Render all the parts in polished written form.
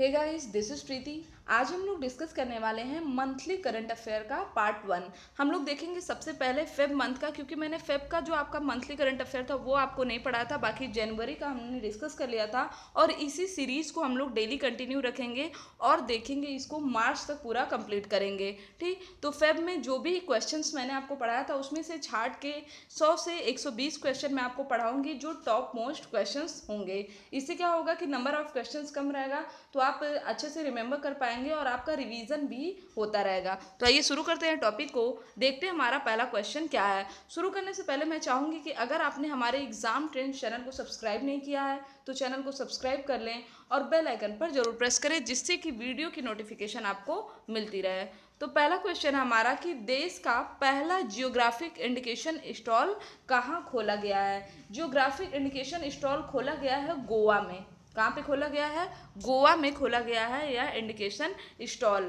Hey guys, this is प्रीति। आज हम लोग डिस्कस करने वाले हैं मंथली करंट अफेयर का पार्ट 1। हम लोग देखेंगे सबसे पहले फेब मंथ का, क्योंकि मैंने फेब का जो आपका मंथली करंट अफेयर था वो आपको नहीं पढ़ाया था। बाकी जनवरी का हमने डिस्कस कर लिया था और इसी सीरीज को हम लोग डेली कंटिन्यू रखेंगे और देखेंगे, इसको मार्च तक पूरा कंप्लीट करेंगे। ठीक, तो फेब में जो भी क्वेश्चंस मैंने आपको पढ़ाया था उसमें से छाट के 100 से 120 क्वेश्चन मैं आपको पढ़ाऊंगी जो टॉप मोस्ट क्वेश्चंस होंगे। इससे क्या होगा कि नंबर ऑफ क्वेश्चंस कम रहेगा तो आप अच्छे से रिमेंबर कर पाएंगे और आपका रिवीजन भी होता रहेगा। तो आइए शुरू करते हैं टॉपिक को, देखते हैं हमारा पहला क्वेश्चन क्या है। शुरू करने से पहले मैं चाहूँगी कि अगर आपने हमारे एग्जाम ट्रेंड चैनल को सब्सक्राइब नहीं किया है तो चैनल को सब्सक्राइब कर लें और बेल आइकन पर जरूर प्रेस करें, जिससे कि वीडियो की नोटिफिकेशन आपको मिलती रहे। तो पहला क्वेश्चन है हमारा कि देश का पहला जियोग्राफिक इंडिकेशन स्टॉल कहाँ खोला गया है। जियोग्राफिक इंडिकेशन स्टॉल खोला गया है गोवा में। कहाँ पे खोला गया है? गोवा में खोला गया है यह इंडिकेशन स्टॉल।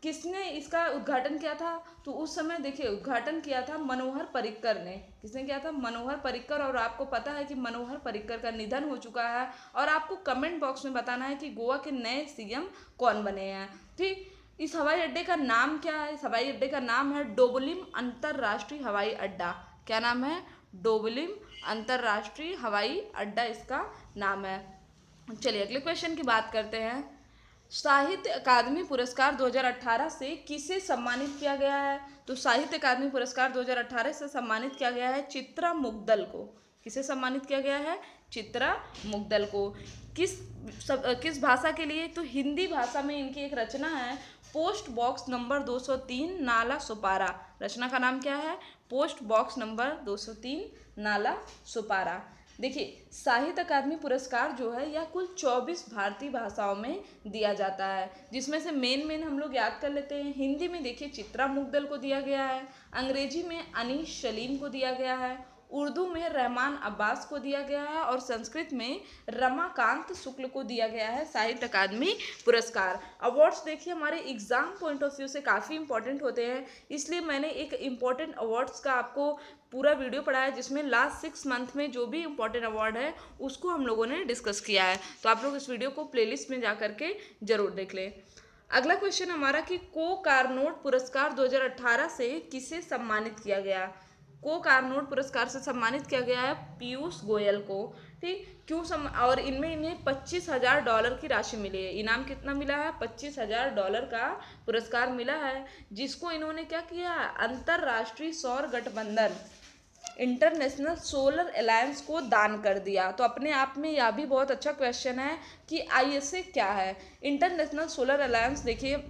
किसने इसका उद्घाटन किया था? तो उस समय देखिए उद्घाटन किया था मनोहर पर्रिकर ने। किसने किया था? मनोहर पर्रिकर। और आपको पता है कि मनोहर पर्रिकर का निधन हो चुका है और आपको कमेंट बॉक्स में बताना है कि गोवा के नए सीएम कौन बने हैं। ठीक, इस हवाई अड्डे का नाम क्या है? इस हवाई अड्डे का नाम है डोबलिम अंतर्राष्ट्रीय हवाई अड्डा। क्या नाम है? डोबलिम अंतर्राष्ट्रीय हवाई अड्डा इसका नाम है। चलिए अगले क्वेश्चन की बात करते हैं। साहित्य अकादमी पुरस्कार 2018 से किसे सम्मानित किया गया है? तो साहित्य अकादमी पुरस्कार 2018 से सम्मानित किया गया है चित्रा मुग्दल को। किसे सम्मानित किया गया है? चित्रा मुग्दल को। किस भाषा के लिए? तो हिंदी भाषा में इनकी एक रचना है पोस्ट बॉक्स नंबर 203 नाला सुपारा। रचना का नाम क्या है? पोस्ट बॉक्स नंबर 203 नाला सुपारा। देखिए साहित्य अकादमी पुरस्कार जो है यह कुल 24 भारतीय भाषाओं में दिया जाता है, जिसमें से मेन हम लोग याद कर लेते हैं। हिंदी में देखिए चित्रा मुग्दल को दिया गया है, अंग्रेजी में अनीस सलीम को दिया गया है, उर्दू में रहमान अब्बास को दिया गया है और संस्कृत में रमाकांत शुक्ल को दिया गया है साहित्य अकादमी पुरस्कार। अवार्ड्स देखिए हमारे एग्जाम पॉइंट ऑफ व्यू से काफ़ी इंपॉर्टेंट होते हैं, इसलिए मैंने एक इम्पॉर्टेंट अवार्ड्स का आपको पूरा वीडियो पढ़ाया जिसमें लास्ट 6 मंथ में जो भी इंपॉर्टेंट अवार्ड है उसको हम लोगों ने डिस्कस किया है। तो आप लोग इस वीडियो को प्लेलिस्ट में जा करके जरूर देख लें। अगला क्वेश्चन हमारा कि को कार्नोट पुरस्कार 2018 से किसे सम्मानित किया गया? को कार्नोट पुरस्कार से सम्मानित किया गया है पीयूष गोयल को। ठीक, क्यों और इनमें इन्हें $25,000 की राशि मिली है। इनाम कितना मिला है? $25,000 का पुरस्कार मिला है, जिसको इन्होंने क्या किया? अंतर्राष्ट्रीय सौर गठबंधन इंटरनेशनल सोलर अलायंस को दान कर दिया। तो अपने आप में यह भी बहुत अच्छा क्वेश्चन है कि आईएसए क्या है। इंटरनेशनल सोलर अलायंस देखिए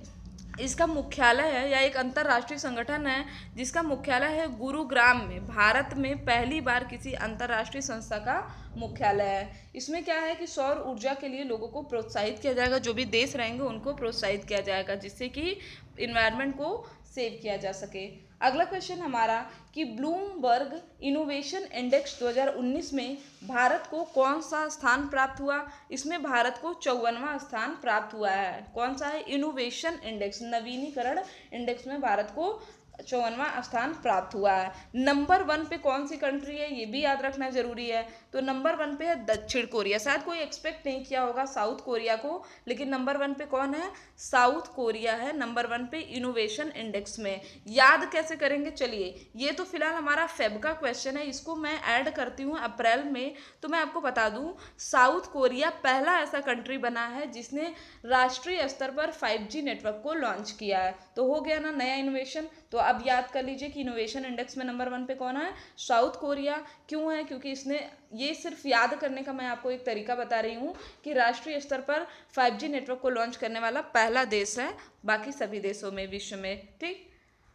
इसका मुख्यालय है या एक अंतर्राष्ट्रीय संगठन है जिसका मुख्यालय है गुरुग्राम में। भारत में पहली बार किसी अंतर्राष्ट्रीय संस्था का मुख्यालय है। इसमें क्या है कि सौर ऊर्जा के लिए लोगों को प्रोत्साहित किया जाएगा, जो भी देश रहेंगे उनको प्रोत्साहित किया जाएगा, जिससे कि इन्वायरमेंट को सेव किया जा सके। अगला क्वेश्चन हमारा कि ब्लूमबर्ग इनोवेशन इंडेक्स 2019 में भारत को कौन सा स्थान प्राप्त हुआ? इसमें भारत को 54वां स्थान प्राप्त हुआ है। कौन सा है? इनोवेशन इंडेक्स, नवीनीकरण इंडेक्स में भारत को 54वां स्थान प्राप्त हुआ है। नंबर 1 पे कौन सी कंट्री है ये भी याद रखना जरूरी है। तो नंबर 1 पे है दक्षिण कोरिया। शायद कोई एक्सपेक्ट नहीं किया होगा साउथ कोरिया को, लेकिन नंबर 1 पे कौन है? साउथ कोरिया है नंबर 1 पे इनोवेशन इंडेक्स में। याद कैसे करेंगे? चलिए ये तो फिलहाल हमारा फेब का क्वेश्चन है, इसको मैं ऐड करती हूँ अप्रैल में। तो मैं आपको बता दूँ साउथ कोरिया पहला ऐसा कंट्री बना है जिसने राष्ट्रीय स्तर पर 5G नेटवर्क को लॉन्च किया है। तो हो गया ना नया इनोवेशन। तो अब याद कर लीजिए कि इनोवेशन इंडेक्स में नंबर 1 पे कौन है? South Korea. क्यों है? क्योंकि इसने, ये सिर्फ याद करने का मैं आपको एक तरीका बता रही हूँ कि राष्ट्रीय स्तर पर 5G नेटवर्क को लॉन्च करने वाला पहला देश है बाकी सभी देशों में विश्व में। ठीक,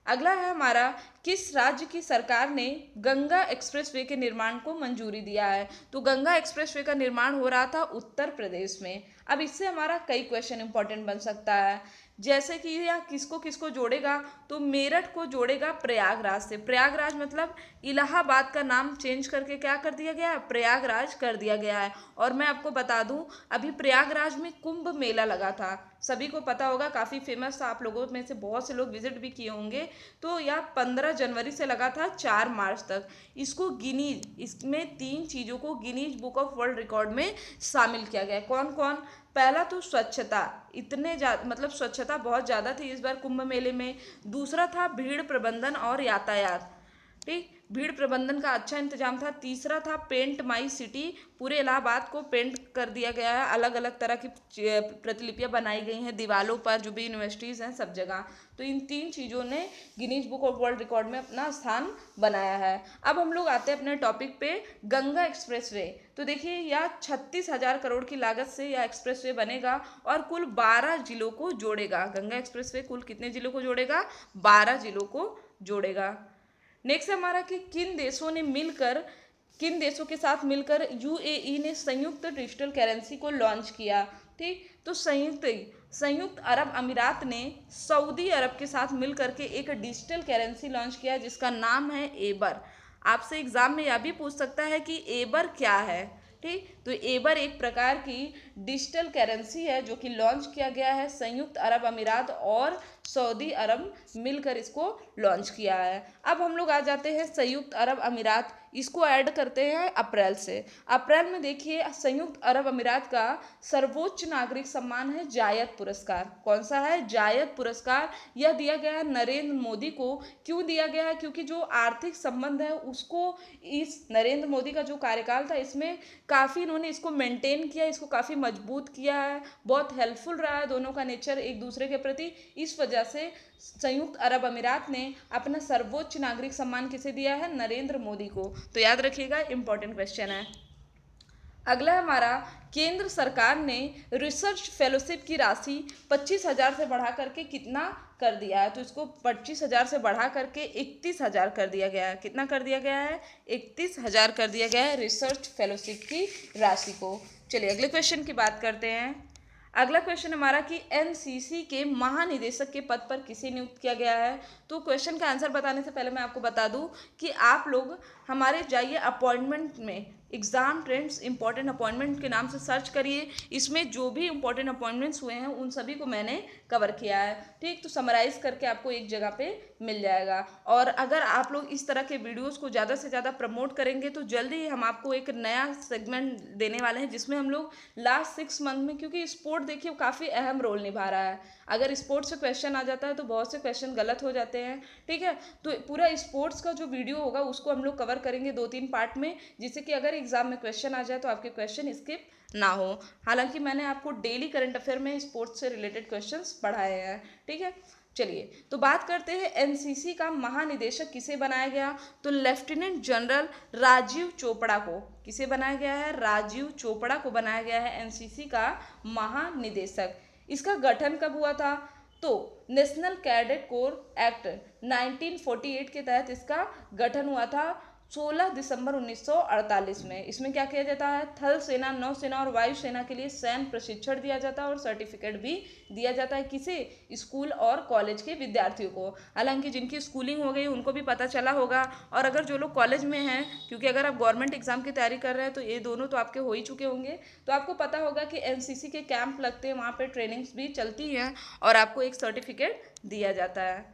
अगला है हमारा किस राज्य की सरकार ने गंगा एक्सप्रेसवे के निर्माण को मंजूरी दिया है? तो गंगा एक्सप्रेसवे का निर्माण हो रहा था उत्तर प्रदेश में। अब इससे हमारा कई क्वेश्चन इंपॉर्टेंट बन सकता है, जैसे कि यह किसको किसको जोड़ेगा? तो मेरठ को जोड़ेगा प्रयागराज से। प्रयागराज मतलब इलाहाबाद का नाम चेंज करके क्या कर दिया गया है? प्रयागराज कर दिया गया है। और मैं आपको बता दूं अभी प्रयागराज में कुंभ मेला लगा था, सभी को पता होगा, काफ़ी फेमस था, आप लोगों में से बहुत से लोग विजिट भी किए होंगे। तो यह 15 जनवरी से लगा था 4 मार्च तक। इसमें 3 चीज़ों को Guinness book of world record में शामिल किया गया है। कौन कौन? पहला तो स्वच्छता, मतलब स्वच्छता बहुत ज़्यादा थी इस बार कुंभ मेले में। दूसरा था भीड़ प्रबंधन और यातायात, ठीक, भीड़ प्रबंधन का अच्छा इंतजाम था। तीसरा था पेंट माई सिटी, पूरे इलाहाबाद को पेंट कर दिया गया है, अलग अलग तरह की प्रतिलिपियां बनाई गई हैं दीवालों पर, जो भी यूनिवर्सिटीज़ हैं सब जगह। तो इन 3 चीज़ों ने Guinness book of world record में अपना स्थान बनाया है। अब हम लोग आते हैं अपने टॉपिक पे, गंगा एक्सप्रेसवे। तो देखिए यह 36,000 करोड़ की लागत से यह एक्सप्रेसवे बनेगा और कुल 12 जिलों को जोड़ेगा। गंगा एक्सप्रेसवे कुल कितने जिलों को जोड़ेगा? 12 जिलों को जोड़ेगा। नेक्स्ट है हमारा कि किन देशों के साथ मिलकर यूएई ने संयुक्त डिजिटल करेंसी को लॉन्च किया। ठीक, तो संयुक्त अरब अमीरात ने सऊदी अरब के साथ मिलकर के एक डिजिटल करेंसी लॉन्च किया जिसका नाम है एबर। आपसे एग्जाम में यह भी पूछ सकता है कि एबर क्या है। ठीक, तो एबर एक प्रकार की डिजिटल करेंसी है जो कि लॉन्च किया गया है, संयुक्त अरब अमीरात और सऊदी अरब मिलकर इसको लॉन्च किया है। अब हम लोग आ जाते हैं संयुक्त अरब अमीरात, इसको ऐड करते हैं अप्रैल से। अप्रैल में देखिए संयुक्त अरब अमीरात का सर्वोच्च नागरिक सम्मान है जायद पुरस्कार। कौन सा है? जायद पुरस्कार। यह दिया गया है नरेंद्र मोदी को। क्यों दिया गया है? क्योंकि जो आर्थिक संबंध है उसको, इस नरेंद्र मोदी का जो कार्यकाल था इसमें काफ़ी इन्होंने इसको मेंटेन किया, इसको काफ़ी मजबूत किया है, बहुत हेल्पफुल रहा है दोनों का नेचर एक दूसरे के प्रति। इस वजह से संयुक्त अरब अमीरात ने अपना सर्वोच्च नागरिक सम्मान किसे दिया है? नरेंद्र मोदी को। तो याद रखिएगा, इंपॉर्टेंट क्वेश्चन है। अगला हमारा, केंद्र सरकार ने रिसर्च फेलोशिप की राशि 25,000 से बढ़ा करके कितना कर दिया है? तो इसको 25,000 से बढ़ा करके 31,000 कर दिया गया है। कितना कर दिया गया है? 31,000 कर दिया गया है रिसर्च फेलोशिप की राशि को। चलिए अगले क्वेश्चन की बात करते हैं। अगला क्वेश्चन हमारा कि एनसीसी के महानिदेशक के पद पर किसे नियुक्त किया गया है? तो क्वेश्चन का आंसर बताने से पहले मैं आपको बता दूं कि आप लोग हमारे जाइए अपॉइंटमेंट में, एग्जाम ट्रेंड्स इंपॉर्टेंट अपॉइंटमेंट के नाम से सर्च करिए। इसमें जो भी इंपॉर्टेंट अपॉइंटमेंट्स हुए हैं उन सभी को मैंने कवर किया है। ठीक, तो समराइज करके आपको एक जगह पे मिल जाएगा। और अगर आप लोग इस तरह के वीडियोस को ज़्यादा से ज़्यादा प्रमोट करेंगे तो जल्दी ही हम आपको एक नया सेगमेंट देने वाले हैं जिसमें हम लोग लास्ट 6 मंथ में, क्योंकि स्पोर्ट देखिए काफ़ी अहम रोल निभा रहा है, अगर स्पोर्ट्स से क्वेश्चन आ जाता है तो बहुत से क्वेश्चन गलत हो जाते हैं। ठीक है, तो पूरा स्पोर्ट्स का जो वीडियो होगा उसको हम लोग कवर करेंगे 2-3 पार्ट में, जिससे कि अगर एग्जाम में क्वेश्चन आ जाए तो आपके क्वेश्चन स्किप ना हो। हालांकि मैंने आपको डेली करंट अफेयर में स्पोर्ट्स से रिलेटेड क्वेश्चंस पढ़ाए हैं। ठीक है, चलिए तो बात करते हैं एनसीसी का महानिदेशक किसे बनाया गया? तो लेफ्टिनेंट जनरल राजीव चोपड़ा को। किसे बनाया गया है? राजीव चोपड़ा को बनाया गया है एनसीसी का महानिदेशक। इसका गठन कब हुआ था? तो नेशनल कैडेट कोर एक्ट 1948 के तहत इसका गठन हुआ था 16 दिसंबर 1948 में। इसमें क्या किया जाता है? थल सेना, नौसेना और वायुसेना के लिए सैन्य प्रशिक्षण दिया जाता है और सर्टिफिकेट भी दिया जाता है। किसे? स्कूल और कॉलेज के विद्यार्थियों को। हालांकि जिनकी स्कूलिंग हो गई उनको भी पता चला होगा, और अगर जो लोग कॉलेज में हैं, क्योंकि अगर आप गवर्नमेंट एग्जाम की तैयारी कर रहे हैं तो ये दोनों तो आपके हो ही चुके होंगे, तो आपको पता होगा कि एनसीसी के कैंप लगते हैं, वहाँ पर ट्रेनिंग्स भी चलती हैं और आपको एक सर्टिफिकेट दिया जाता है।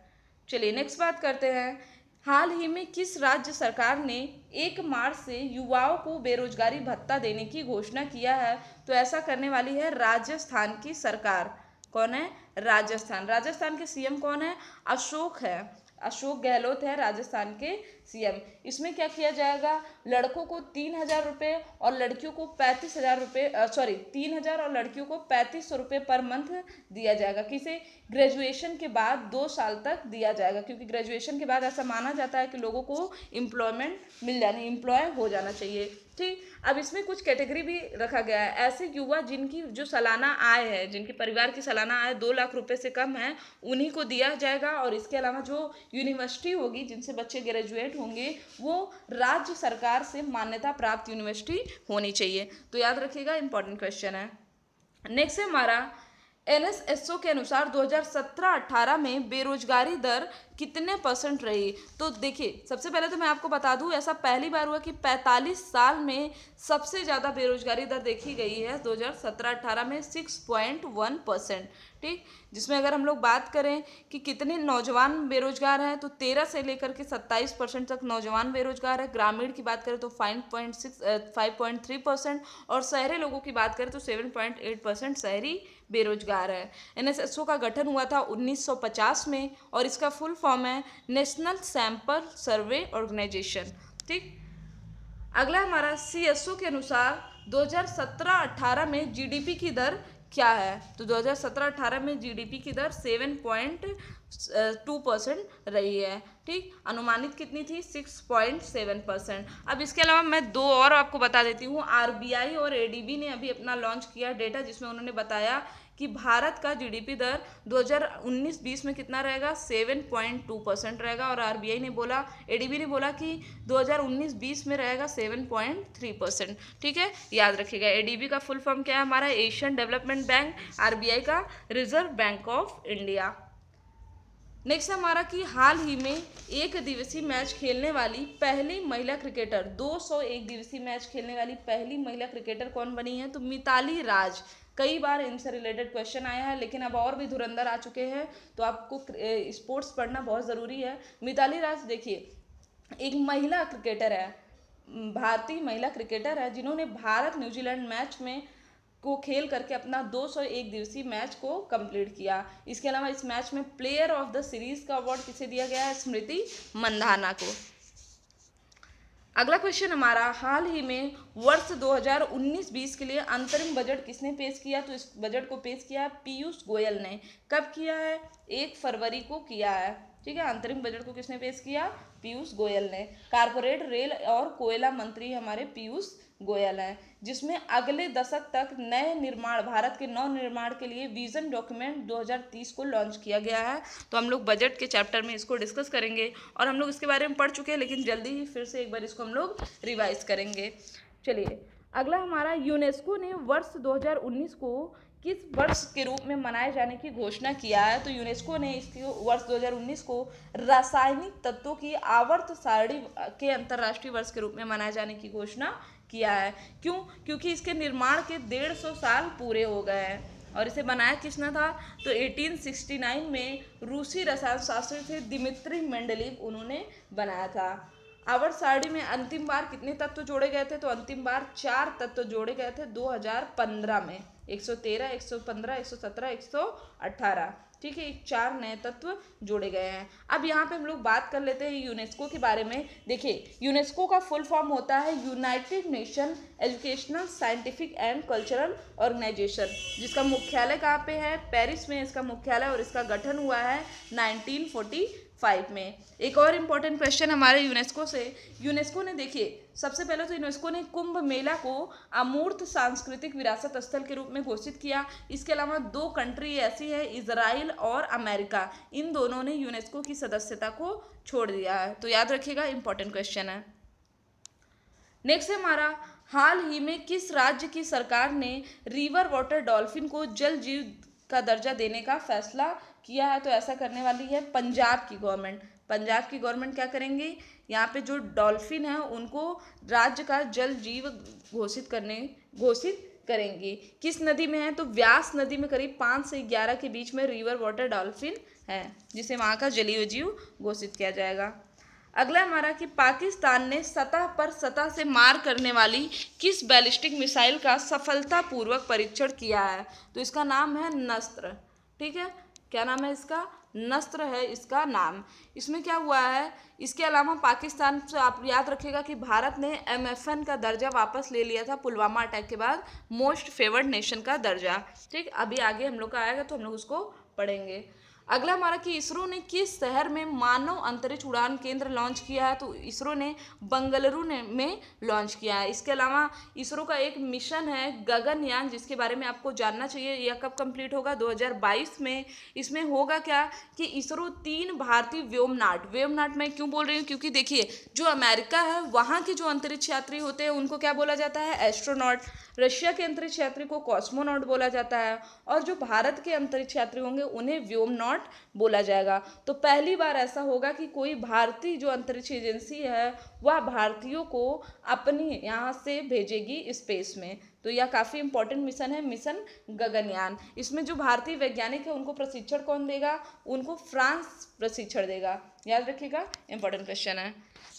चलिए नेक्स्ट बात करते हैं। हाल ही में किस राज्य सरकार ने 1 मार्च से युवाओं को बेरोजगारी भत्ता देने की घोषणा किया है? तो ऐसा करने वाली है राजस्थान की सरकार। कौन है? राजस्थान। राजस्थान के सीएम कौन है? अशोक गहलोत है राजस्थान के सीएम। इसमें क्या किया जाएगा? लड़कों को 3,000 रुपये और लड़कियों को 35,000 रुपये, 3,000 और लड़कियों को 3,500 रुपये पर मंथ दिया जाएगा। किसे? ग्रेजुएशन के बाद 2 साल तक दिया जाएगा, क्योंकि ग्रेजुएशन के बाद ऐसा माना जाता है कि लोगों को एम्प्लॉयमेंट मिल जानी, एम्प्लॉय हो जाना चाहिए। ठीक, अब इसमें कुछ कैटेगरी भी रखा गया है। ऐसे युवा जिनकी जो सालाना आय है, जिनके परिवार की सालाना आय 2 लाख रुपए से कम है, उन्हीं को दिया जाएगा। और इसके अलावा जो यूनिवर्सिटी होगी जिनसे बच्चे ग्रेजुएट होंगे वो राज्य सरकार से मान्यता प्राप्त यूनिवर्सिटी होनी चाहिए। तो याद रखिएगा, इंपॉर्टेंट क्वेश्चन है। नेक्स्ट है हमारा, एनएसएसओ के अनुसार 2017-18 में बेरोजगारी दर कितने परसेंट रही? तो देखिए, सबसे पहले तो मैं आपको बता दूं, ऐसा पहली बार हुआ कि 45 साल में सबसे ज़्यादा बेरोजगारी दर देखी गई है 2017-18 में 6.1%। ठीक, जिसमें अगर हम लोग बात करें कि कितने नौजवान बेरोजगार हैं, तो 13 से लेकर के 27% तक नौजवान बेरोजगार है। ग्रामीण की बात करें तो 5.3%, और शहरी लोगों की बात करें तो 7.8% शहरी बेरोजगार है। एनएसएसओ का गठन हुआ था 1950 में, और इसका फुल फॉर्म है नेशनल सैंपल सर्वे ऑर्गेनाइजेशन। ठीक, अगला हमारा सीएसओ के अनुसार 2017-18 में जीडीपी की दर क्या है? तो 2017-18 में जीडीपी की दर 7.2% रही है। ठीक, अनुमानित कितनी थी? 6.7%। अब इसके अलावा मैं दो और आपको बता देती हूँ। आरबीआई और एडीबी ने अभी अपना लॉन्च किया डेटा, जिसमें उन्होंने बताया कि भारत का जीडीपी दर 2019-20 में कितना रहेगा? 7.2% रहेगा। और आरबीआई ने बोला, एडीबी ने बोला कि 2019-20 में रहेगा 7.3%। ठीक है, याद रखिएगा। एडीबी का फुल फॉर्म क्या है हमारा? Asian development bank. आरबीआई का reserve bank of India. Next हमारा कि हाल ही में एक दिवसीय मैच खेलने वाली पहली महिला क्रिकेटर, 201 दिवसीय मैच खेलने वाली पहली महिला क्रिकेटर कौन बनी है? तो मिताली राज। कई बार इनसे रिलेटेड क्वेश्चन आया है, लेकिन अब और भी धुरंधर आ चुके हैं, तो आपको स्पोर्ट्स पढ़ना बहुत ज़रूरी है। मिताली राज देखिए, एक महिला क्रिकेटर है, भारतीय महिला क्रिकेटर है, जिन्होंने भारत न्यूजीलैंड मैच में को खेल करके अपना 201 दिवसीय मैच को कंप्लीट किया। इसके अलावा इस मैच में प्लेयर ऑफ द सीरीज का अवार्ड किसे दिया गया है? स्मृति मंधाना को। अगला क्वेश्चन हमारा, हाल ही में वर्ष 2019-20 के लिए अंतरिम बजट किसने पेश किया? तो इस बजट को पेश किया है पीयूष गोयल ने। कब किया है? 1 फरवरी को किया है। ठीक है, अंतरिम बजट को किसने पेश किया? पीयूष गोयल ने। कारपोरेट, रेल और कोयला मंत्री हमारे पीयूष गोयल हैं, जिसमें अगले दशक तक नए निर्माण, भारत के नव निर्माण के लिए विजन डॉक्यूमेंट 2030 को लॉन्च किया गया है। तो हम लोग बजट के चैप्टर में इसको डिस्कस करेंगे, और हम लोग इसके बारे में पढ़ चुके हैं, लेकिन जल्दी ही फिर से एक बार इसको हम लोग रिवाइज करेंगे। चलिए, अगला हमारा, यूनेस्को ने वर्ष 2019 को किस वर्ष के रूप में मनाए जाने की घोषणा किया है? तो यूनेस्को ने इसके वर्ष 2019 को रासायनिक तत्वों की आवर्त सारणी के अंतर्राष्ट्रीय वर्ष के रूप में मनाए जाने की घोषणा किया है। क्यों? क्योंकि इसके निर्माण के 150 साल पूरे हो गए हैं। और इसे बनाया किसने था? तो 1869 में रूसी रसायन शास्त्री थे दिमित्री मेंडलीव, उन्होंने बनाया था। आवर्त सारणी में अंतिम बार कितने तत्व जोड़े गए थे? तो अंतिम बार 4 तत्व जोड़े गए थे 2015 में। 113, 115, 117, 118। ठीक है, 4 नए तत्व जोड़े गए हैं। अब यहाँ पे हम लोग बात कर लेते हैं यूनेस्को के बारे में। देखिए, यूनेस्को का फुल फॉर्म होता है United Nation Educational, Scientific and Cultural Organization, जिसका मुख्यालय कहाँ पे है? पेरिस में इसका मुख्यालय, और इसका गठन हुआ है 1945 में। एक और इम्पॉर्टेंट क्वेश्चन हमारे यूनेस्को से, यूनेस्को ने देखिए, सबसे पहले तो यूनेस्को ने कुंभ मेला को अमूर्त सांस्कृतिक विरासत स्थल के रूप में घोषित किया। इसके अलावा 2 कंट्री ऐसी है, इजराइल और अमेरिका, इन दोनों ने यूनेस्को की सदस्यता को छोड़ दिया है। तो याद रखिएगा, इंपॉर्टेंट क्वेश्चन है। नेक्स्ट है हमारा, हाल ही में किस राज्य की सरकार ने रिवर वाटर डॉल्फिन को जल जीव का दर्जा देने का फैसला किया है? तो ऐसा करने वाली है पंजाब की गवर्नमेंट। पंजाब की गवर्नमेंट क्या करेंगी? यहाँ पे जो डॉल्फिन है उनको राज्य का जल जीव घोषित करेंगी। किस नदी में है? तो व्यास नदी में करीब 5 से 11 के बीच में रिवर वाटर डॉल्फिन है, जिसे वहाँ का जलीय जीव घोषित किया जाएगा। अगला हमारा कि पाकिस्तान ने सतह से मार करने वाली किस बैलिस्टिक मिसाइल का सफलतापूर्वक परीक्षण किया है? तो इसका नाम है नस्त्र। ठीक है, क्या नाम है इसका? नस्त्र है इसका नाम। इसमें क्या हुआ है? इसके अलावा पाकिस्तान से आप याद रखिएगा कि भारत ने MFN का दर्जा वापस ले लिया था पुलवामा अटैक के बाद, मोस्ट फेवर्ड नेशन का दर्जा। ठीक, अभी आगे हम लोग का आएगा तो हम लोग उसको पढ़ेंगे। अगला हमारा कि इसरो ने किस शहर में मानव अंतरिक्ष उड़ान केंद्र लॉन्च किया है? तो इसरो ने बंगलुरु में लॉन्च किया है। इसके अलावा इसरो का एक मिशन है गगनयान, जिसके बारे में आपको जानना चाहिए। यह कब कंप्लीट होगा? 2022 में। इसमें होगा क्या कि इसरो 3 भारतीय व्योमनाट मैं क्यों बोल रही हूँ? क्योंकि देखिए, जो अमेरिका है वहाँ के जो अंतरिक्ष यात्री होते हैं उनको क्या बोला जाता है? एस्ट्रोनॉट। रशिया के अंतरिक्ष यात्री को कॉस्मोनॉट बोला जाता है, और जो भारत के अंतरिक्ष यात्री होंगे उन्हें व्योमनॉट एस्ट्रोनॉट बोला जाएगा। तो पहली बार ऐसा होगा कि कोई भारतीय जो अंतरिक्ष एजेंसी है वह भारतीयों को अपनी यहाँ से भेजेगी स्पेस में। तो यह काफ़ी इंपॉर्टेंट मिशन है, मिशन गगनयान। इसमें जो भारतीय वैज्ञानिक है उनको प्रशिक्षण कौन देगा? उनको फ्रांस प्रशिक्षण देगा, याद रखिएगा, इंपॉर्टेंट क्वेश्चन है।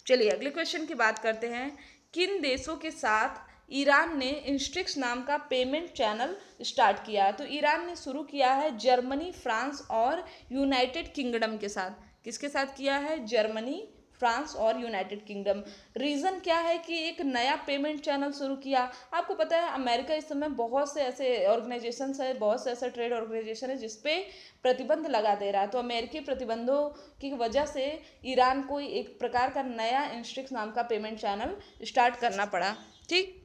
चलिए अगले क्वेश्चन की बात करते हैं। किन देशों के साथ ईरान ने इंस्ट्रिक्स नाम का पेमेंट चैनल स्टार्ट किया? तो ईरान ने शुरू किया है जर्मनी, फ्रांस और यूनाइटेड किंगडम के साथ। किसके साथ किया है? जर्मनी, फ्रांस और यूनाइटेड किंगडम। रीज़न क्या है कि एक नया पेमेंट चैनल शुरू किया? आपको पता है अमेरिका इस समय बहुत से ऐसे ऑर्गेनाइजेशंस है, बहुत से ऐसे ट्रेड ऑर्गेनाइजेशन है जिसपे प्रतिबंध लगा दे रहा है। तो अमेरिकी प्रतिबंधों की वजह से ईरान को एक प्रकार का नया इंस्ट्रिक्स नाम का पेमेंट चैनल स्टार्ट करना पड़ा। ठीक,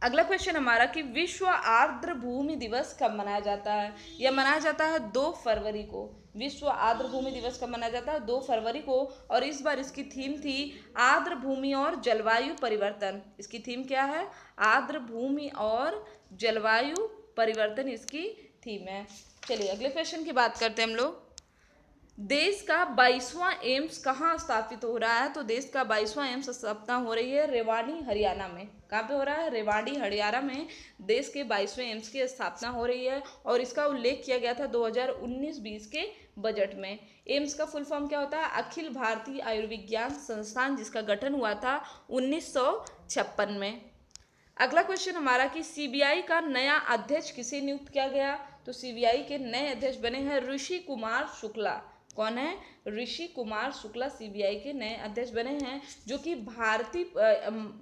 अगला क्वेश्चन हमारा कि विश्व आर्द्र भूमि दिवस कब मनाया जाता है? यह मनाया जाता है 2 फरवरी को। विश्व आर्द्र भूमि दिवस कब मनाया जाता है? 2 फरवरी को। और इस बार इसकी थीम थी आर्द्र भूमि और जलवायु परिवर्तन। इसकी थीम क्या है? आर्द्र भूमि और जलवायु परिवर्तन इसकी थीम है। चलिए अगले क्वेश्चन की बात करते हैं हम लोग। देश का 22वां एम्स कहाँ स्थापित हो रहा है? तो देश का 22वां एम्स स्थापना हो रही है रेवाड़ी, हरियाणा में। कहाँ पे हो रहा है? रेवाड़ी, हरियाणा में देश के 22वें एम्स की स्थापना हो रही है। और इसका उल्लेख किया गया था 2019-20 के बजट में। एम्स का फुल फॉर्म क्या होता है? अखिल भारतीय आयुर्विज्ञान संस्थान, जिसका गठन हुआ था 1956 में। अगला क्वेश्चन हमारा कि सीबीआई का नया अध्यक्ष किसे नियुक्त किया गया? तो सीबीआई के नए अध्यक्ष बने हैं ऋषि कुमार शुक्ला। कौन है? ऋषि कुमार शुक्ला सीबीआई के नए अध्यक्ष बने हैं, जो कि भारतीय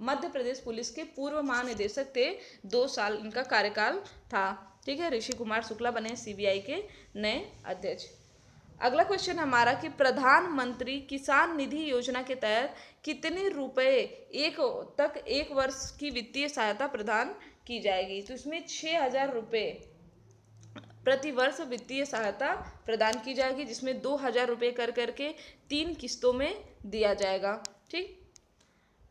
मध्य प्रदेश पुलिस के पूर्व महानिदेशक थे। 2 साल इनका कार्यकाल था। ठीक है, ऋषि कुमार शुक्ला बने सीबीआई के नए अध्यक्ष। अगला क्वेश्चन हमारा कि प्रधानमंत्री किसान निधि योजना के तहत कितने रुपए एक वर्ष की वित्तीय सहायता प्रदान की जाएगी? तो इसमें 6,000 रुपये प्रति वर्ष वित्तीय सहायता प्रदान की जाएगी, जिसमें 2,000 रुपये कर करके 3 किस्तों में दिया जाएगा। ठीक,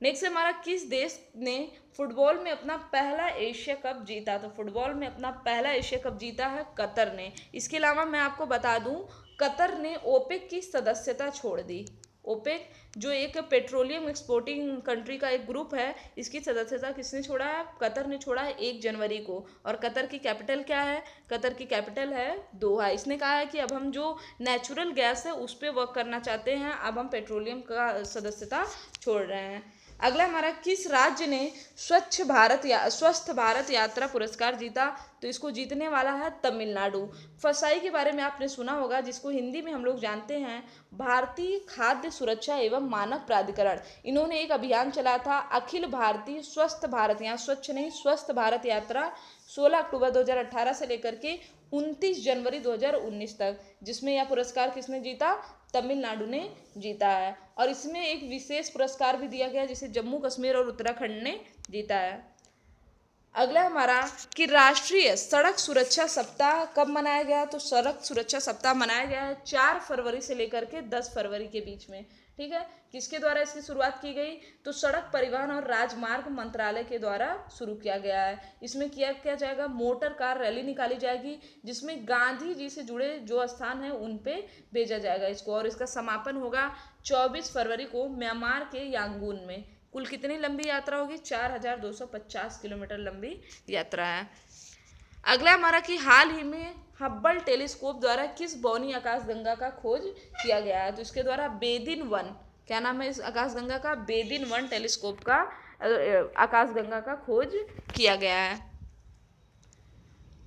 नेक्स्ट हमारा किस देश ने फुटबॉल में अपना पहला एशिया कप जीता? तो फुटबॉल में अपना पहला एशिया कप जीता है कतर ने। इसके अलावा मैं आपको बता दूं, कतर ने ओपेक की सदस्यता छोड़ दी। ओपेक जो एक पेट्रोलियम एक्सपोर्टिंग कंट्री का एक ग्रुप है, इसकी सदस्यता किसने छोड़ा है? कतर ने छोड़ा है 1 जनवरी को। और कतर की कैपिटल क्या है? कतर की कैपिटल है दोहा। इसने कहा है कि अब हम जो नेचुरल गैस है उस पर वर्क करना चाहते हैं, अब हम पेट्रोलियम का सदस्यता छोड़ रहे हैं। अगला हमारा किस राज्य ने स्वस्थ भारत यात्रा पुरस्कार जीता? तो इसको जीतने वाला है तमिलनाडु। फसाई के बारे में आपने सुना होगा, जिसको हिंदी में हम लोग जानते हैं भारतीय खाद्य सुरक्षा एवं मानक प्राधिकरण। इन्होंने एक अभियान चलाया था अखिल भारतीय स्वस्थ भारत, यहाँ स्वच्छ नहीं स्वस्थ भारत यात्रा, 16 अक्टूबर 2018 से लेकर के 29 जनवरी 2019 तक, जिसमें यह पुरस्कार किसने जीता? तमिलनाडु ने जीता है। और इसमें एक विशेष पुरस्कार भी दिया गया जिसे जम्मू कश्मीर और उत्तराखंड ने जीता है। अगला हमारा कि राष्ट्रीय सड़क सुरक्षा सप्ताह कब मनाया गया? तो सड़क सुरक्षा सप्ताह मनाया गया है 4 फरवरी से लेकर के 10 फरवरी के बीच में। ठीक है, किसके द्वारा इसकी शुरुआत की गई? तो सड़क परिवहन और राजमार्ग मंत्रालय के द्वारा शुरू किया गया है। इसमें क्या जाएगा? मोटर कार रैली निकाली जाएगी, जिसमें गांधी जी से जुड़े जो स्थान है उन पे भेजा जाएगा इसको। और इसका समापन होगा 24 फरवरी को म्यांमार के यांगून में। कुल कितनी लंबी यात्रा होगी? 4,250 किलोमीटर लंबी यात्रा है। अगला हमारा कि हाल ही में हब्बल टेलीस्कोप द्वारा किस बौनी आकाशगंगा का खोज किया गया है? तो इसके द्वारा बेदिन 1, क्या नाम है इस आकाशगंगा का? बेदिन 1 टेलीस्कोप का आकाशगंगा का खोज किया गया है।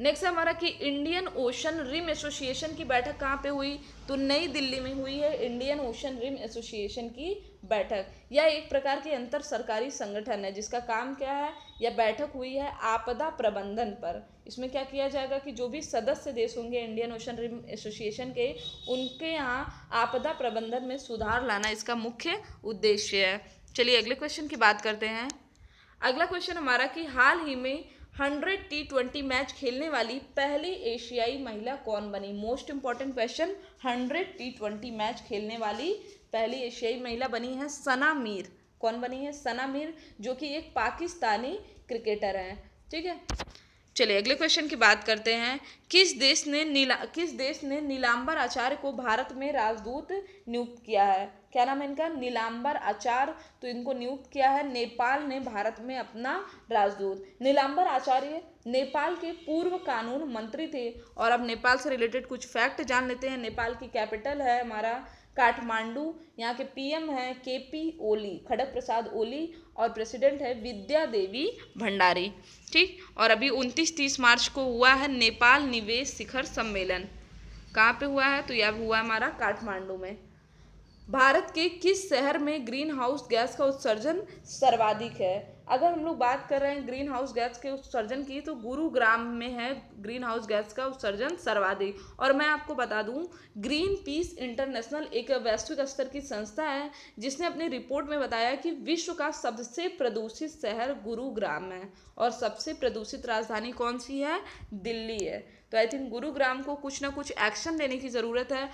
नेक्स्ट हमारा कि इंडियन ओशन रिम एसोसिएशन की बैठक कहाँ पे हुई? तो नई दिल्ली में हुई है इंडियन ओशन रिम एसोसिएशन की बैठक। यह एक प्रकार की अंतर सरकारी संगठन है जिसका काम क्या है? यह बैठक हुई है आपदा प्रबंधन पर। इसमें क्या किया जाएगा कि जो भी सदस्य देश होंगे इंडियन ओशन रिम एसोसिएशन के, उनके यहाँ आपदा प्रबंधन में सुधार लाना इसका मुख्य उद्देश्य है। चलिए अगले क्वेश्चन की बात करते हैं। अगला क्वेश्चन हमारा कि हाल ही में 100 T20 मैच खेलने वाली पहली एशियाई महिला कौन बनी? Most important question, 100 T20 match खेलने वाली पहली एशियाई महिला बनी है सना मीर। कौन बनी है? सना मीर, जो कि एक पाकिस्तानी क्रिकेटर हैं। ठीक है, चलिए अगले क्वेश्चन की बात करते हैं। किस देश ने नीलांबर आचार्य को भारत में राजदूत नियुक्त किया है? क्या नाम है इनका? नीलांबर आचार्य। तो इनको नियुक्त किया है नेपाल ने भारत में अपना राजदूत। नीलांबर आचार्य नेपाल के पूर्व कानून मंत्री थे। और अब नेपाल से रिलेटेड कुछ फैक्ट जान लेते हैं। नेपाल की कैपिटल है हमारा काठमांडू। यहाँ के पीएम है केपी ओली, खड़ग प्रसाद ओली, और प्रेसिडेंट है विद्या देवी भंडारी। ठीक। और अभी 29-30 मार्च को हुआ है नेपाल निवेश शिखर सम्मेलन। कहाँ पे हुआ है? तो यह हुआ हमारा काठमांडू में। भारत के किस शहर में ग्रीन हाउस गैस का उत्सर्जन सर्वाधिक है? अगर हम लोग बात कर रहे हैं ग्रीन हाउस गैस के उत्सर्जन की, तो गुरुग्राम में है ग्रीन हाउस गैस का उत्सर्जन सर्वाधिक। और मैं आपको बता दूं, ग्रीन पीस इंटरनेशनल एक वैश्विक स्तर की संस्था है जिसने अपनी रिपोर्ट में बताया कि विश्व का सबसे प्रदूषित शहर गुरुग्राम है और सबसे प्रदूषित राजधानी कौन सी है? दिल्ली है। तो आई थिंक गुरुग्राम को कुछ ना कुछ एक्शन लेने की ज़रूरत है,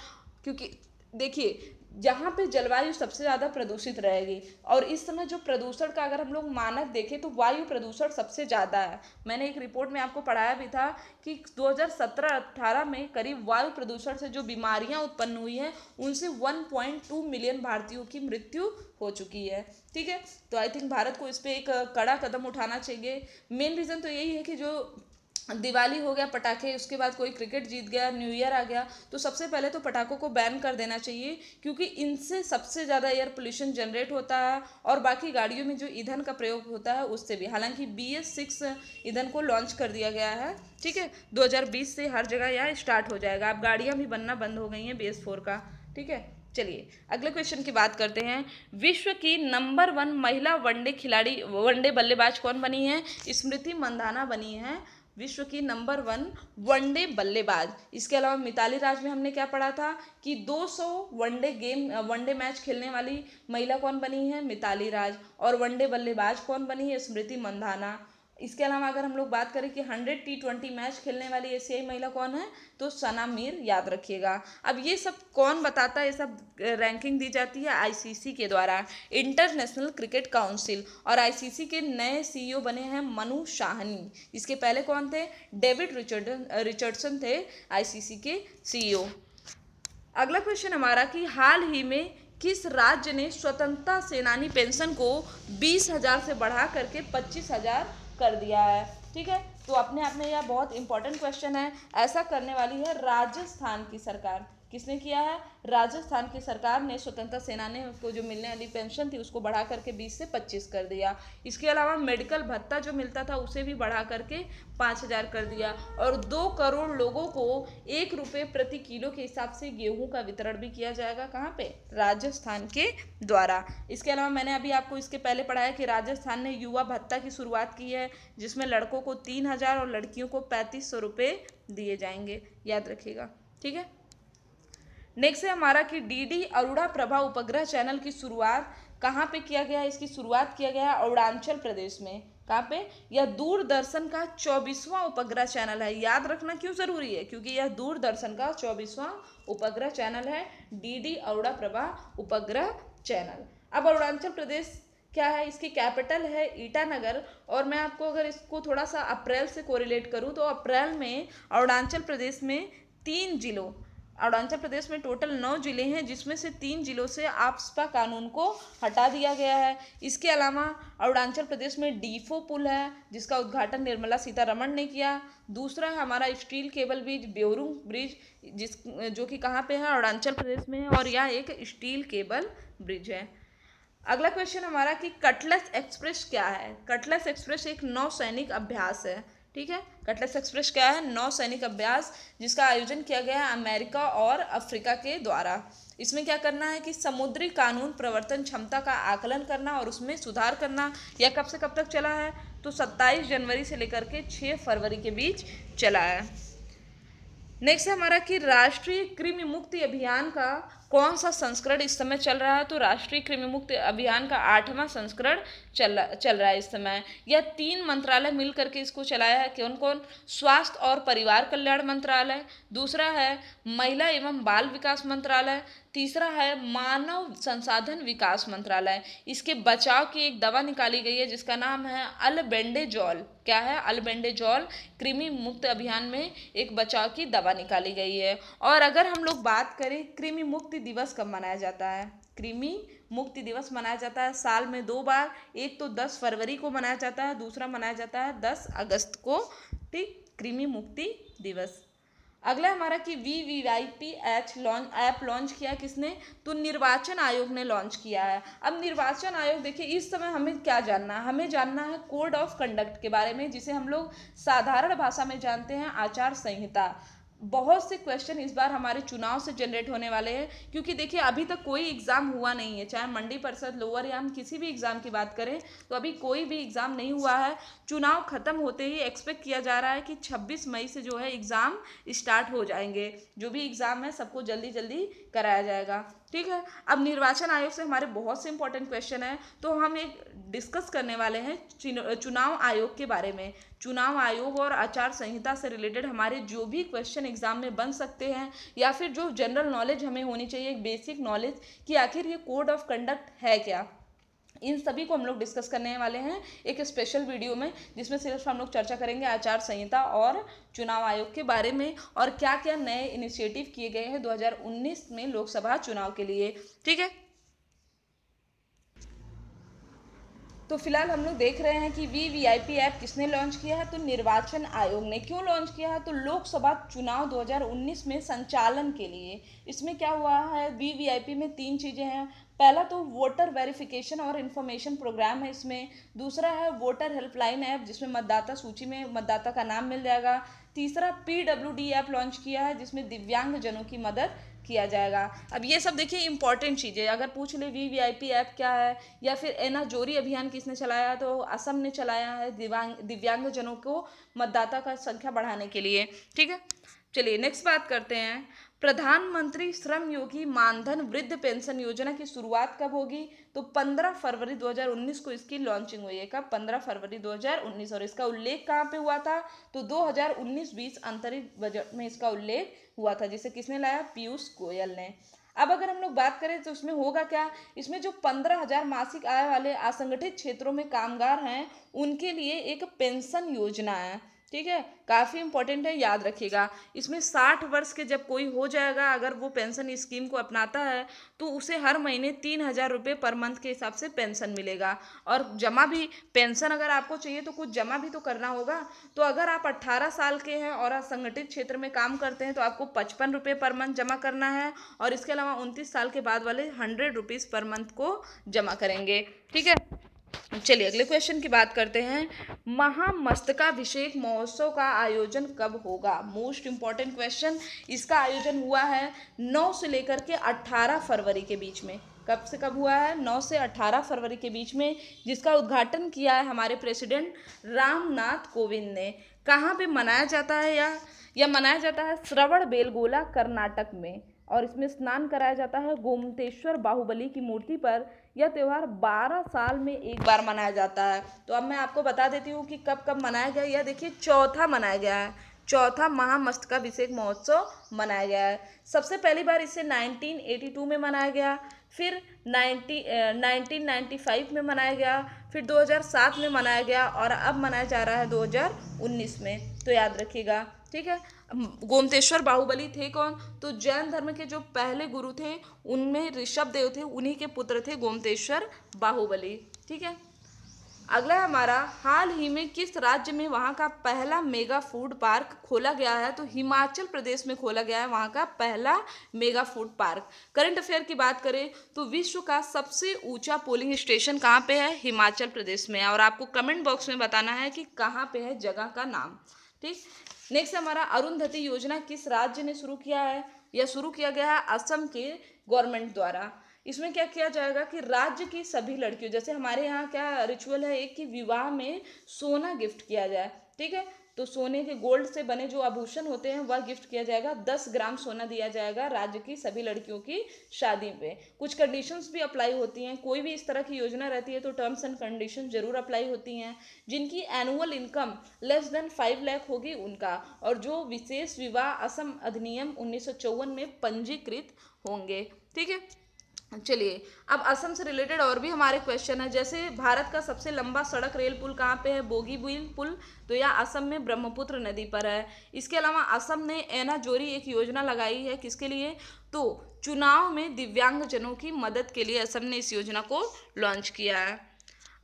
क्योंकि देखिए जहाँ पे जलवायु सबसे ज़्यादा प्रदूषित रहेगी, और इस समय जो प्रदूषण का अगर हम लोग मानक देखें तो वायु प्रदूषण सबसे ज़्यादा है। मैंने एक रिपोर्ट में आपको पढ़ाया भी था कि 2017-18 में करीब वायु प्रदूषण से जो बीमारियाँ उत्पन्न हुई हैं उनसे 1.2 मिलियन भारतीयों की मृत्यु हो चुकी है। ठीक है। तो आई थिंक भारत को इस पर एक कड़ा कदम उठाना चाहिए। मेन रीज़न तो यही है कि जो दिवाली हो गया पटाखे, उसके बाद कोई क्रिकेट जीत गया, न्यू ईयर आ गया, तो सबसे पहले तो पटाखों को बैन कर देना चाहिए, क्योंकि इनसे सबसे ज़्यादा एयर पोल्यूशन जनरेट होता है। और बाकी गाड़ियों में जो ईंधन का प्रयोग होता है उससे भी, हालांकि BS6 ईंधन को लॉन्च कर दिया गया है। ठीक है। 2020 से हर जगह यह स्टार्ट हो जाएगा। अब गाड़ियाँ भी बनना बंद हो गई हैं BS4 का। ठीक है। चलिए अगले क्वेश्चन की बात करते हैं। विश्व की नंबर 1 महिला वनडे बल्लेबाज कौन बनी है? स्मृति मंधाना बनी है विश्व की नंबर 1 वनडे बल्लेबाज। इसके अलावा मिताली राज में हमने क्या पढ़ा था कि 200 वनडे मैच खेलने वाली महिला कौन बनी है? मिताली राज। और वनडे बल्लेबाज कौन बनी है? स्मृति मंधाना। इसके अलावा अगर हम लोग बात करें कि 100 T20 मैच खेलने वाली एशियाई महिला कौन है, तो सना मीर, याद रखिएगा। अब ये सब कौन बताता है? ये सब रैंकिंग दी जाती है आईसीसी के द्वारा, इंटरनेशनल क्रिकेट काउंसिल। और आईसीसी के नए सीईओ बने हैं मनु शाहनी। इसके पहले कौन थे? डेविड रिचर्डसन थे आईसीसी के सीईओ। अगला क्वेश्चन हमारा कि हाल ही में किस राज्य ने स्वतंत्रता सेनानी पेंशन को 20,000 से बढ़ा करके 25,000 कर दिया है? ठीक है। तो अपने आप में यह बहुत इंपॉर्टेंट क्वेश्चन है। ऐसा करने वाली है राजस्थान की सरकार। किसने किया है? राजस्थान की सरकार ने स्वतंत्रता सेनानियों को जो मिलने वाली पेंशन थी उसको बढ़ा करके 20 से 25 कर दिया। इसके अलावा मेडिकल भत्ता जो मिलता था उसे भी बढ़ा करके 5,000 कर दिया। और 2 करोड़ लोगों को 1 रुपये प्रति किलो के हिसाब से गेहूं का वितरण भी किया जाएगा। कहाँ पे? राजस्थान के द्वारा। इसके अलावा मैंने अभी आपको इसके पहले पढ़ाया कि राजस्थान ने युवा भत्ता की शुरुआत की है, जिसमें लड़कों को 3,000 और लड़कियों को 3,500 रुपये दिए जाएंगे। याद रखिएगा। ठीक है। नेक्स्ट है हमारा कि डीडी अरुणा प्रभा उपग्रह चैनल की शुरुआत कहाँ पे किया गया है? इसकी शुरुआत किया गया है अरुणाचल प्रदेश में। कहाँ पे? यह दूरदर्शन का 24वां उपग्रह चैनल है। याद रखना क्यों जरूरी है? क्योंकि यह दूरदर्शन का 24वां उपग्रह चैनल है, डीडी अरुणा प्रभा उपग्रह चैनल। अब अरुणाचल प्रदेश क्या है? इसकी कैपिटल है ईटानगर। और मैं आपको अगर इसको थोड़ा सा अप्रैल से कोरिलेट करूँ तो अप्रैल में अरुणाचल प्रदेश में 3 जिलों, अरुणाचल प्रदेश में टोटल 9 जिले हैं, जिसमें से 3 जिलों से आफ्स्पा कानून को हटा दिया गया है। इसके अलावा अरुणाचल प्रदेश में डीफो पुल है, जिसका उद्घाटन निर्मला सीतारमण ने किया। दूसरा है हमारा स्टील केबल ब्रिज, ब्योरुंग ब्रिज, जो कि कहाँ पे है? अरुणाचल प्रदेश में है, और यह एक स्टील केबल ब्रिज है। अगला क्वेश्चन हमारा कि कटलेस एक्सप्रेस क्या है? कटलेस एक्सप्रेस एक नौसैनिक अभ्यास है। ठीक है। कटलेस एक्सप्रेस क्या है? नौसैनिक अभ्यास, जिसका आयोजन किया गया है अमेरिका और अफ्रीका के द्वारा। इसमें क्या करना है कि समुद्री कानून प्रवर्तन क्षमता का आकलन करना और उसमें सुधार करना। यह कब से कब तक चला है? तो 27 जनवरी से लेकर के 6 फरवरी के बीच चला है। नेक्स्ट है हमारा कि राष्ट्रीय कृमि मुक्ति अभियान का कौन सा संस्करण इस समय चल रहा है? तो राष्ट्रीय कृमि मुक्त अभियान का 8वां संस्करण चल रहा है इस समय। यह 3 मंत्रालय मिल करके इसको चलाया है। कौन कौन? स्वास्थ्य और परिवार कल्याण मंत्रालय, दूसरा है महिला एवं बाल विकास मंत्रालय, तीसरा है मानव संसाधन विकास मंत्रालय। इसके बचाव की एक दवा निकाली गई है जिसका नाम है अल्बेंडाजोल। क्या है? अल्बेंडाजोल। कृमि मुक्त अभियान में एक बचाव की दवा निकाली गई है। और अगर हम लोग बात करें कृमि मुक्ति दिवस कब मनाया जाता है? कृमि मुक्ति दिवस मनाया जाता है साल में 2 बार। एक तो 10 फरवरी को मनाया जाता है, दूसरा मनाया जाता है 10 अगस्त को। ठीक, कृमि मुक्ति दिवस। अगला हमारा कि VVIP ऐप लॉन्च किया किसने? तो निर्वाचन आयोग ने लॉन्च किया है। अब निर्वाचन आयोग, देखिए इस समय हमें क्या जानना है? हमें जानना है कोड ऑफ कंडक्ट के बारे में, जिसे हम लोग साधारण भाषा में जानते हैं आचार संहिता। बहुत से क्वेश्चन इस बार हमारे चुनाव से जनरेट होने वाले हैं, क्योंकि देखिए अभी तक कोई एग्ज़ाम हुआ नहीं है, चाहे मंडी परिषद, लोअर या हम किसी भी एग्ज़ाम की बात करें तो अभी कोई भी एग्ज़ाम नहीं हुआ है। चुनाव खत्म होते ही एक्सपेक्ट किया जा रहा है कि 26 मई से जो है एग्ज़ाम स्टार्ट हो जाएंगे। जो भी एग्ज़ाम है सबको जल्दी जल्दी कराया जाएगा। ठीक है, अब निर्वाचन आयोग से हमारे बहुत से इंपॉर्टेंट क्वेश्चन हैं, तो हम एक डिस्कस करने वाले हैं चुनाव आयोग के बारे में। चुनाव आयोग और आचार संहिता से रिलेटेड हमारे जो भी क्वेश्चन एग्जाम में बन सकते हैं, या फिर जो जनरल नॉलेज हमें होनी चाहिए, एक बेसिक नॉलेज कि आखिर ये कोड ऑफ कंडक्ट है क्या, इन सभी को हम लोग डिस्कस करने वाले हैं एक स्पेशल वीडियो में, जिसमें सिर्फ हम लोग चर्चा करेंगे आचार संहिता और चुनाव आयोग के बारे में, और क्या क्या नए इनिशिएटिव किए गए हैं 2019 में लोकसभा चुनाव के लिए। ठीक है, तो फिलहाल हम लोग देख रहे हैं कि VVIP ऐप किसने लॉन्च किया है? तो निर्वाचन आयोग ने। क्यों लॉन्च किया है? तो लोकसभा चुनाव 2019 में संचालन के लिए। इसमें क्या हुआ है? VVIP में 3 चीज़ें हैं। पहला तो वोटर वेरिफिकेशन और इन्फॉर्मेशन प्रोग्राम है इसमें। दूसरा है वोटर हेल्पलाइन ऐप, जिसमें मतदाता सूची में मतदाता का नाम मिल जाएगा। तीसरा PWD ऐप लॉन्च किया है, जिसमें दिव्यांग जनों की मदद किया जाएगा। अब ये सब देखिए इंपॉर्टेंट चीज़ें, अगर पूछ ले VVIP ऐप क्या है, या फिर एना जोरी अभियान किसने चलाया है, तो असम ने चलाया है दिव्यांग जनों को मतदाता का संख्या बढ़ाने के लिए। ठीक है, चलिए नेक्स्ट बात करते हैं। प्रधानमंत्री श्रम योगी मानधन वृद्ध पेंशन योजना की शुरुआत कब होगी? तो 15 फरवरी 2019 को इसकी लॉन्चिंग हुई है। कब? 15 फरवरी 2019। और इसका उल्लेख कहाँ पे हुआ था? तो 2019-20 अंतरिम बजट में इसका उल्लेख हुआ था, जिसे किसने लाया? पीयूष गोयल ने। अब अगर हम लोग बात करें तो इसमें होगा क्या? इसमें जो 15,000 मासिक आय वाले असंगठित क्षेत्रों में कामगार हैं, उनके लिए एक पेंशन योजना है। ठीक है, काफ़ी इंपॉर्टेंट है, याद रखिएगा। इसमें 60 वर्ष के जब कोई हो जाएगा, अगर वो पेंशन स्कीम को अपनाता है, तो उसे हर महीने 3,000 रुपये पर मंथ के हिसाब से पेंशन मिलेगा। और जमा भी, पेंशन अगर आपको चाहिए तो कुछ जमा भी तो करना होगा। तो अगर आप 18 साल के हैं और असंगठित क्षेत्र में काम करते हैं, तो आपको 55 रुपये पर मंथ जमा करना है। और इसके अलावा 29 साल के बाद वाले 100 रुपीज़ पर मंथ को जमा करेंगे। ठीक है, चलिए अगले क्वेश्चन की बात करते हैं। महामस्तकाभिषेक महोत्सव का आयोजन कब होगा? Most important question. इसका आयोजन हुआ है 9 से लेकर के 18 फरवरी के बीच में। कब से कब हुआ है? 9 से 18 फरवरी के बीच में, जिसका उद्घाटन किया है हमारे प्रेसिडेंट रामनाथ कोविंद ने। कहाँ पे मनाया जाता है? यह मनाया जाता है श्रवणबेलगोला, कर्नाटक में। और इसमें स्नान कराया जाता है गोमतेश्वर बाहुबली की मूर्ति पर। यह त्यौहार 12 साल में एक बार मनाया जाता है। तो अब मैं आपको बता देती हूँ कि कब कब मनाया गया। यह देखिए चौथा मनाया गया है, चौथा महामस्तकाभिषेक महोत्सव मनाया गया है। सबसे पहली बार इसे 1982 में मनाया गया, फिर 1995 में मनाया गया, फिर 2007 में मनाया गया, और अब मनाया जा रहा है 2019 में। तो याद रखिएगा। ठीक है, गोमतेश्वर बाहुबली थे कौन? तो जैन धर्म के जो पहले गुरु थे, उनमें ऋषभ देव थे, उन्हीं के पुत्र थे गोमतेश्वर बाहुबली। ठीक है, अगला हमारा, हाल ही में किस राज्य में वहाँ का पहला मेगा फूड पार्क खोला गया है? तो हिमाचल प्रदेश में खोला गया है वहाँ का पहला mega food park. Current affair की बात करें तो विश्व का सबसे ऊंचा पोलिंग स्टेशन कहाँ पे है? हिमाचल प्रदेश में। और आपको कमेंट बॉक्स में बताना है कि कहाँ पे है जगह का नाम। ठीक, नेक्स्ट हमारा, अरुंधति योजना किस राज्य ने शुरू किया है? यह शुरू किया गया है असम के गवर्नमेंट द्वारा। इसमें क्या किया जाएगा कि राज्य की सभी लड़कियों, जैसे हमारे यहाँ क्या रिचुअल है एक, कि विवाह में सोना गिफ्ट किया जाए। ठीक है, तो सोने के गोल्ड से बने जो आभूषण होते हैं वह गिफ्ट किया जाएगा। 10 ग्राम सोना दिया जाएगा राज्य की सभी लड़कियों की शादी पे। कुछ कंडीशंस भी अप्लाई होती हैं, कोई भी इस तरह की योजना रहती है तो टर्म्स एंड कंडीशन जरूर अप्लाई होती हैं। जिनकी annual income less than 5 lakh होगी उनका, और जो विशेष विवाह असम अधिनियम 1954 में पंजीकृत होंगे। ठीक है, चलिए अब असम से रिलेटेड और भी हमारे क्वेश्चन है। जैसे भारत का सबसे लंबा सड़क रेल पुल कहाँ पे है? बोगीबील पुल, तो यह असम में ब्रह्मपुत्र नदी पर है। इसके अलावा असम ने एनाजोरी एक योजना लगाई है, किसके लिए? तो चुनाव में दिव्यांगजनों की मदद के लिए असम ने इस योजना को लॉन्च किया है।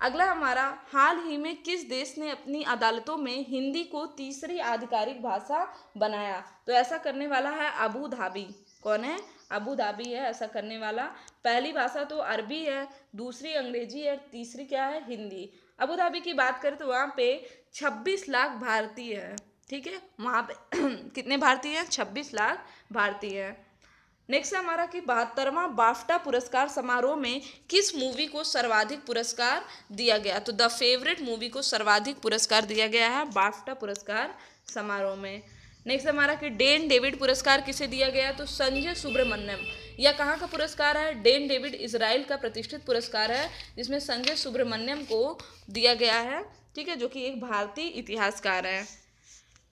अगला हमारा, हाल ही में किस देश ने अपनी अदालतों में हिंदी को तीसरी आधिकारिक भाषा बनाया? तो ऐसा करने वाला है अबू धाबी। कौन है? अबू धाबी है ऐसा करने वाला। पहली भाषा तो अरबी है, दूसरी अंग्रेजी है, तीसरी क्या है? हिंदी। अबू धाबी की बात करें तो वहाँ पे 26 लाख भारतीय है। ठीक है, वहाँ पे कितने भारतीय हैं? 26 लाख भारतीय है। नेक्स्ट है हमारा कि 72वां बाफ्टा पुरस्कार समारोह में किस मूवी को सर्वाधिक पुरस्कार दिया गया? तो द फेवरेट मूवी को सर्वाधिक पुरस्कार दिया गया है बाफ्टा पुरस्कार समारोह में। नेक्स्ट हमारा कि डेन डेविड पुरस्कार किसे दिया गया? तो संजय सुब्रमण्यम। यह कहाँ का पुरस्कार है? डेन डेविड इजराइल का प्रतिष्ठित पुरस्कार है, जिसमें संजय सुब्रमण्यम को दिया गया है। ठीक है, जो कि एक भारतीय इतिहासकार है।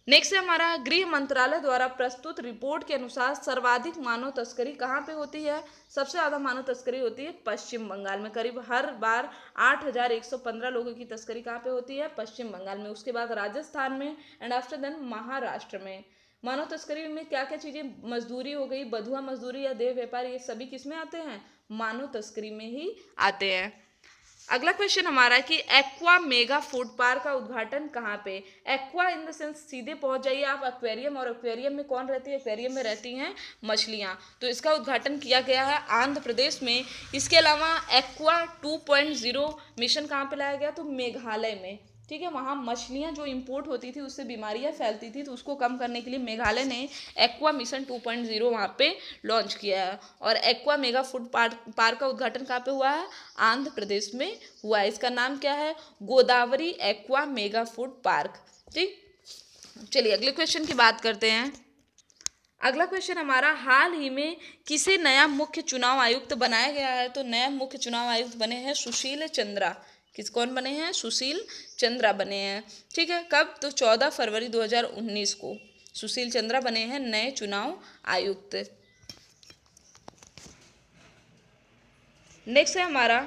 नेक्स्ट है हमारा, गृह मंत्रालय द्वारा प्रस्तुत रिपोर्ट के अनुसार सर्वाधिक मानव तस्करी कहाँ पे होती है? सबसे ज़्यादा मानव तस्करी होती है पश्चिम बंगाल में। करीब हर बार 8115 लोगों की तस्करी कहाँ पे होती है? पश्चिम बंगाल में। उसके बाद राजस्थान में, एंड आफ्टर देन महाराष्ट्र में। मानव तस्करी में क्या क्या चीज़ें? मजदूरी हो गई, बधुआ मजदूरी या देह व्यापार, ये सभी किस में आते हैं? मानव तस्करी में ही आते हैं। अगला क्वेश्चन हमारा है कि एक्वा मेगा फूड पार्क का उद्घाटन कहाँ पे? एक्वा इन द सेंस सीधे पहुंच जाइए आप एक्वेरियम, और एक्वेरियम में कौन रहती है? एक्वेरियम में रहती हैं मछलियाँ। तो इसका उद्घाटन किया गया है आंध्र प्रदेश में। इसके अलावा एक्वा 2.0 मिशन कहाँ पे लाया गया? तो मेघालय में। ठीक है, वहाँ मछलियाँ जो इंपोर्ट होती थी उससे बीमारियाँ फैलती थी, तो उसको कम करने के लिए मेघालय ने एक्वा मिशन 2.0 वहाँ पे लॉन्च किया है। और एक्वा मेगा फूड पार्क का उद्घाटन कहाँ पे हुआ है? आंध्र प्रदेश में हुआ है। इसका नाम क्या है? Godavari aqua mega food park. ठीक, चलिए अगले क्वेश्चन की बात करते हैं। अगला क्वेश्चन हमारा, हाल ही में किसे नया मुख्य चुनाव आयुक्त बनाया गया है? तो नया मुख्य चुनाव आयुक्त बने हैं सुशील चंद्रा। कौन बने हैं? सुशील चंद्रा बने हैं। ठीक है, कब? तो 14 फरवरी 2019 को सुशील चंद्रा बने हैं नए चुनाव आयुक्त। नेक्स्ट है हमारा,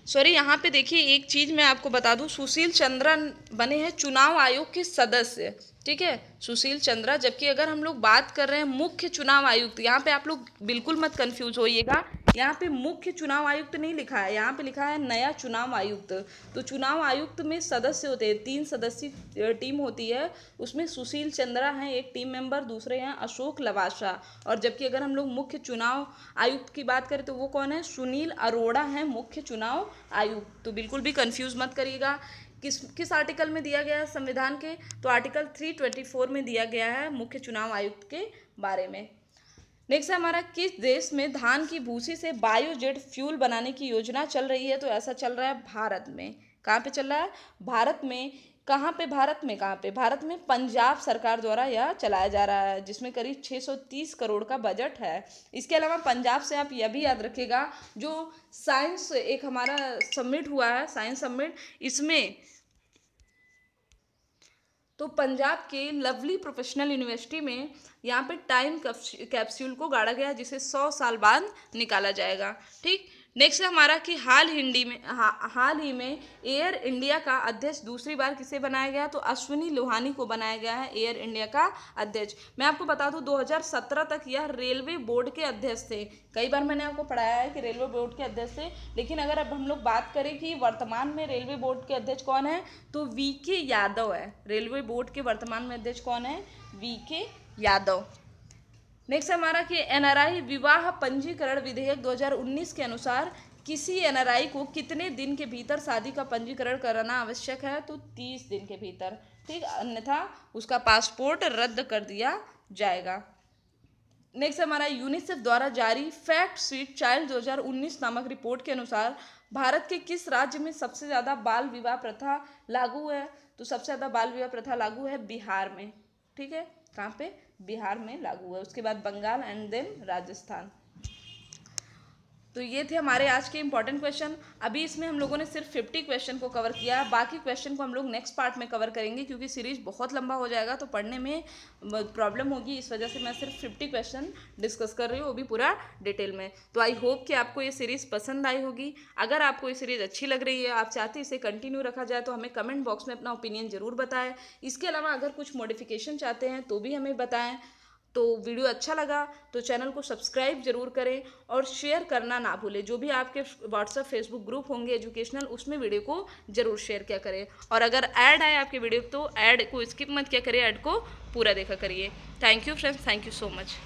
सॉरी यहाँ पे देखिए एक चीज़ मैं आपको बता दूँ, सुशील चंद्रा बने हैं चुनाव आयोग के सदस्य। ठीक है, सुशील चंद्रा। जबकि अगर हम लोग बात कर रहे हैं मुख्य चुनाव आयुक्त, यहाँ पे आप लोग बिल्कुल मत कंफ्यूज होइएगा, यहाँ पे मुख्य चुनाव आयुक्त नहीं लिखा है, यहाँ पे लिखा है नया चुनाव आयुक्त। तो चुनाव आयुक्त में सदस्य होते हैं, 3 सदस्यीय टीम होती है, उसमें सुशील चंद्रा हैं एक टीम मेंबर, दूसरे हैं अशोक लवासा। और जबकि अगर हम लोग मुख्य चुनाव आयुक्त की बात करें तो वो कौन है? सुनील अरोड़ा हैं मुख्य चुनाव आयुक्त। तो बिल्कुल भी कंफ्यूज मत करिएगा। किस आर्टिकल में दिया गया है संविधान के? तो आर्टिकल 324 में दिया गया है मुख्य चुनाव आयुक्त के बारे में। नेक्स्ट है हमारा, किस देश में धान की भूसी से बायोजेट फ्यूल बनाने की योजना चल रही है? तो ऐसा चल रहा है भारत में। कहाँ पे चल रहा है? भारत में। कहाँ पे? भारत में कहाँ पे? भारत में पंजाब सरकार द्वारा यह चलाया जा रहा है, जिसमें करीब 630 करोड़ का बजट है। इसके अलावा पंजाब से आप यह भी याद रखिएगा, जो साइंस एक हमारा समिट हुआ है, साइंस समिट, इसमें तो पंजाब के लवली प्रोफेशनल यूनिवर्सिटी में यहाँ पे टाइम कैप्सूल को गाड़ा गया, जिसे 100 साल बाद निकाला जाएगा। ठीक, नेक्स्ट है हमारा कि हाल ही में एयर इंडिया का अध्यक्ष दूसरी बार किसे बनाया गया? तो अश्विनी लोहानी को बनाया गया है एयर इंडिया का अध्यक्ष। मैं आपको बता दूं 2017 तक यह रेलवे बोर्ड के अध्यक्ष थे। कई बार मैंने आपको पढ़ाया है कि रेलवे बोर्ड के अध्यक्ष थे, लेकिन अगर अब हम लोग बात करें कि वर्तमान में रेलवे बोर्ड के अध्यक्ष कौन है, तो वीके यादव है। रेलवे बोर्ड के वर्तमान में अध्यक्ष कौन है? वीके यादव। नेक्स्ट हमारा कि एनआरआई विवाह पंजीकरण विधेयक 2019 के अनुसार किसी एनआरआई को कितने दिन के भीतर शादी का पंजीकरण कराना आवश्यक है? तो 30 दिन के भीतर। ठीक, अन्यथा उसका पासपोर्ट रद्द कर दिया जाएगा। नेक्स्ट हमारा, यूनिसेफ द्वारा जारी फैक्ट शीट चाइल्ड 2019 नामक रिपोर्ट के अनुसार भारत के किस राज्य में सबसे ज़्यादा बाल विवाह प्रथा लागू है? तो सबसे ज़्यादा बाल विवाह प्रथा लागू है बिहार में। ठीक है, कहाँ पे? बिहार में लागू है। उसके बाद बंगाल एंड देन राजस्थान। तो ये थे हमारे आज के इंपॉर्टेंट क्वेश्चन। अभी इसमें हम लोगों ने सिर्फ 50 क्वेश्चन को कवर किया, बाकी क्वेश्चन को हम लोग नेक्स्ट पार्ट में कवर करेंगे, क्योंकि सीरीज बहुत लंबा हो जाएगा तो पढ़ने में प्रॉब्लम होगी। इस वजह से मैं सिर्फ 50 क्वेश्चन डिस्कस कर रही हूँ, वो भी पूरा डिटेल में। तो आई होप कि आपको ये सीरीज़ पसंद आई होगी। अगर आपको ये सीरीज़ अच्छी लग रही है, आप चाहते इसे कंटिन्यू रखा जाए, तो हमें कमेंट बॉक्स में अपना ओपिनियन ज़रूर बताएं। इसके अलावा अगर कुछ मॉडिफिकेशन चाहते हैं तो भी हमें बताएं। तो वीडियो अच्छा लगा तो चैनल को सब्सक्राइब जरूर करें और शेयर करना ना भूलें। जो भी आपके व्हाट्सएप फेसबुक ग्रुप होंगे एजुकेशनल, उसमें वीडियो को जरूर शेयर किया करें। और अगर ऐड आए आपके वीडियो तो ऐड को स्किप मत किया करिए, ऐड को पूरा देखा करिए। Thank you friends, thank you so much.